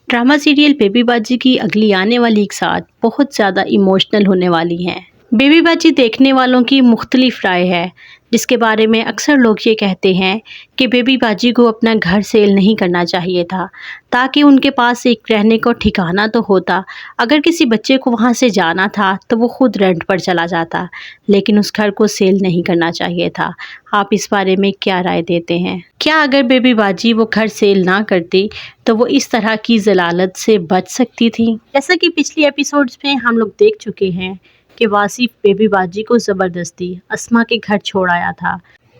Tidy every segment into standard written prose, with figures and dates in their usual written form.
Drama serial baby बाजी की अगली आने वाली एक साथ बहुत ज़्यादा इमोशनल होने वाली हैं। बेबी बाजी देखने वालों की मुख्तलिफ राय है, जिसके बारे में अक्सर लोग ये कहते हैं कि बेबी बाजी को अपना घर सेल नहीं करना चाहिए था, ताकि उनके पास एक रहने को ठिकाना तो होता। अगर किसी बच्चे को वहाँ से जाना था तो वो खुद रेंट पर चला जाता, लेकिन उस घर को सेल नहीं करना चाहिए था। आप इस बारे में क्या राय देते हैं? क्या अगर बेबी बाजी वो घर सेल ना करती तो वो इस तरह की ज़लालत से बच सकती थी? जैसा कि पिछली एपिसोड्स में हम लोग देख चुके हैं कि वासिफ बेबी बाजी को ज़बरदस्ती अस्मा के घर छोड़ आया था।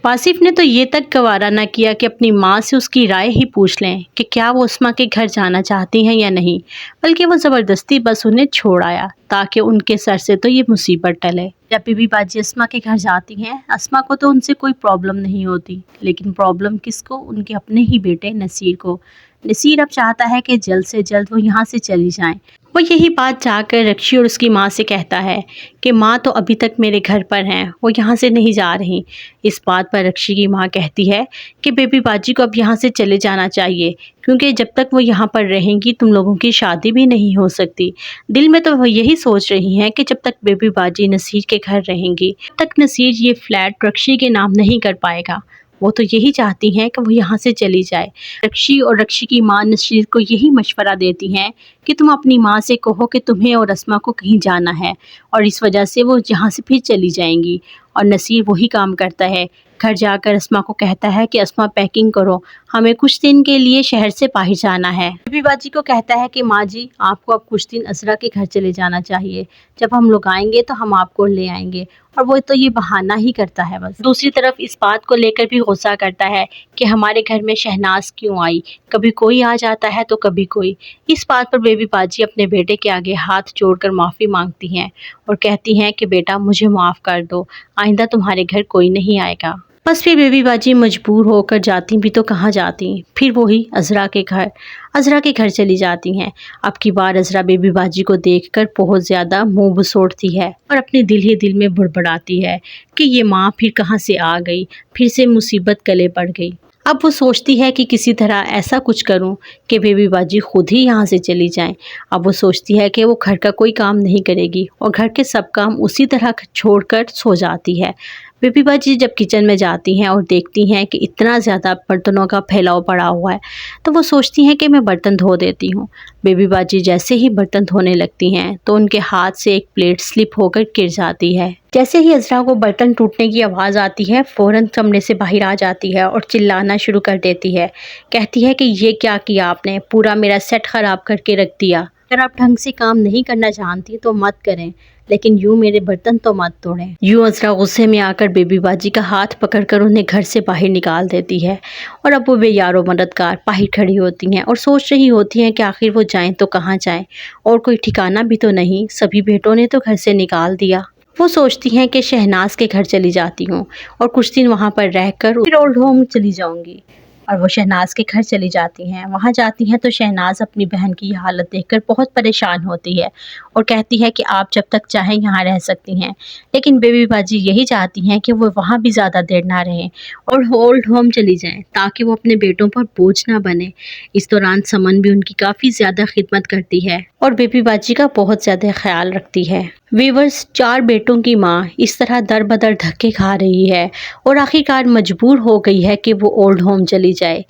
वासिफ ने तो ये तक गवारा न किया कि अपनी माँ से उसकी राय ही पूछ लें कि क्या वो अस्मा के घर जाना चाहती हैं या नहीं, बल्कि वो ज़बरदस्ती बस उन्हें छोड़ आया ताकि उनके सर से तो ये मुसीबत टले। जब बेबी बाजी अस्मा के घर जाती हैं, अस्मा को तो उनसे कोई प्रॉब्लम नहीं होती, लेकिन प्रॉब्लम किसको? उनके अपने ही बेटे नसीर को। नसीर अब चाहता है कि जल्द से जल्द वो यहाँ से चली जाएं। वो यही बात जाकर रक्षी और उसकी माँ से कहता है कि माँ तो अभी तक मेरे घर पर हैं, वो यहाँ से नहीं जा रही। इस बात पर रक्षी की माँ कहती है कि बेबी बाजी को अब यहाँ से चले जाना चाहिए, क्योंकि जब तक वो यहाँ पर रहेंगी तुम लोगों की शादी भी नहीं हो सकती। दिल में तो वो यही सोच रही हैं कि जब तक बेबी बाजी नसीर के घर रहेंगी तब तक नसीर ये फ्लैट रक्षी के नाम नहीं कर पाएगा। वो तो यही चाहती हैं कि वो यहाँ से चली जाए। रक्षी और रक्षी की माँ नसीर को यही मशवरा देती हैं कि तुम अपनी माँ से कहो कि तुम्हें और अस्मा को कहीं जाना है, और इस वजह से वो यहाँ से फिर चली जाएंगी। और नसीर वही काम करता है। घर जाकर अस्मा को कहता है कि अस्मा पैकिंग करो, हमें कुछ दिन के लिए शहर से बाहर जाना है। बेबी बाजी को कहता है कि माँ जी, आपको अब कुछ दिन असरा के घर चले जाना चाहिए, जब हम लोग आएंगे तो हम आपको ले आएंगे। और वो तो ये बहाना ही करता है बस। दूसरी तरफ इस बात को लेकर भी गुस्सा करता है कि हमारे घर में शहनाज क्यों आई, कभी कोई आ जाता है तो कभी कोई। इस बात पर बेबी बाजी अपने बेटे के आगे हाथ जोड़कर माफ़ी मांगती हैं और कहती हैं कि बेटा मुझे माफ़ कर दो, आइंदा तुम्हारे घर कोई नहीं आएगा। बस फिर बेबी बाजी मजबूर होकर जाती भी तो कहाँ जाती, फिर वही अज़रा के घर चली जाती हैं। अब की बार अज़रा बेबी बाजी को देखकर बहुत ज़्यादा मुंह बसोड़ती है और अपने दिल ही दिल में बड़बड़ाती है कि ये माँ फिर कहाँ से आ गई, फिर से मुसीबत गले पड़ गई। अब वो सोचती है कि किसी तरह ऐसा कुछ करूं कि बेबी बाजी खुद ही यहाँ से चली जाएं। अब वो सोचती है कि वो घर का कोई काम नहीं करेगी और घर के सब काम उसी तरह छोड़कर सो जाती है। बेबी बाजी जब किचन में जाती हैं और देखती हैं कि इतना ज़्यादा बर्तनों का फैलाव पड़ा हुआ है, तो वो सोचती हैं कि मैं बर्तन धो देती हूँ। बेबी बाजी जैसे ही बर्तन धोने लगती हैं तो उनके हाथ से एक प्लेट स्लिप होकर गिर जाती है। जैसे ही अज़रा को बर्तन टूटने की आवाज़ आती है, फ़ौरन कमरे से बाहर आ जाती है और चिल्लाना शुरू कर देती है। कहती है कि ये क्या किया आपने, पूरा मेरा सेट ख़राब करके रख दिया। अगर आप ढंग से काम नहीं करना जानती तो मत करें, लेकिन यूँ मेरे बर्तन तो मत तोड़ें। यूँ अज़रा गुस्से में आकर बेबी बाजी का हाथ पकड़कर उन्हें घर से बाहर निकाल देती है। और अब वो बेयारो मददगार बाहर खड़ी होती हैं और सोच रही होती हैं कि आखिर वो जाएं तो कहाँ जाएं, और कोई ठिकाना भी तो नहीं, सभी बेटों ने तो घर से निकाल दिया। वो सोचती हैं कि शहनाज के घर चली जाती हूँ और कुछ दिन वहाँ पर रहकर फिर ओल्ड होम चली जाऊँगी। और वो शहनाज के घर चली जाती हैं। वहाँ जाती हैं तो शहनाज अपनी बहन की हालत देखकर बहुत परेशान होती है और कहती है कि आप जब तक चाहें यहाँ रह सकती हैं, लेकिन बेबी बाजी यही चाहती हैं कि वो वहाँ भी ज़्यादा देर ना रहें और ओल्ड होम चली जाएं, ताकि वो अपने बेटों पर बोझ ना बने। इस दौरान समन भी उनकी काफ़ी ज़्यादा खिदमत करती है और बेबी बाजी का बहुत ज़्यादा ख्याल रखती है। वीवर्स, 4 बेटों की माँ इस तरह दर बदर धक्के खा रही है और आखिरकार मजबूर हो गई है कि वो ओल्ड होम चली जाए।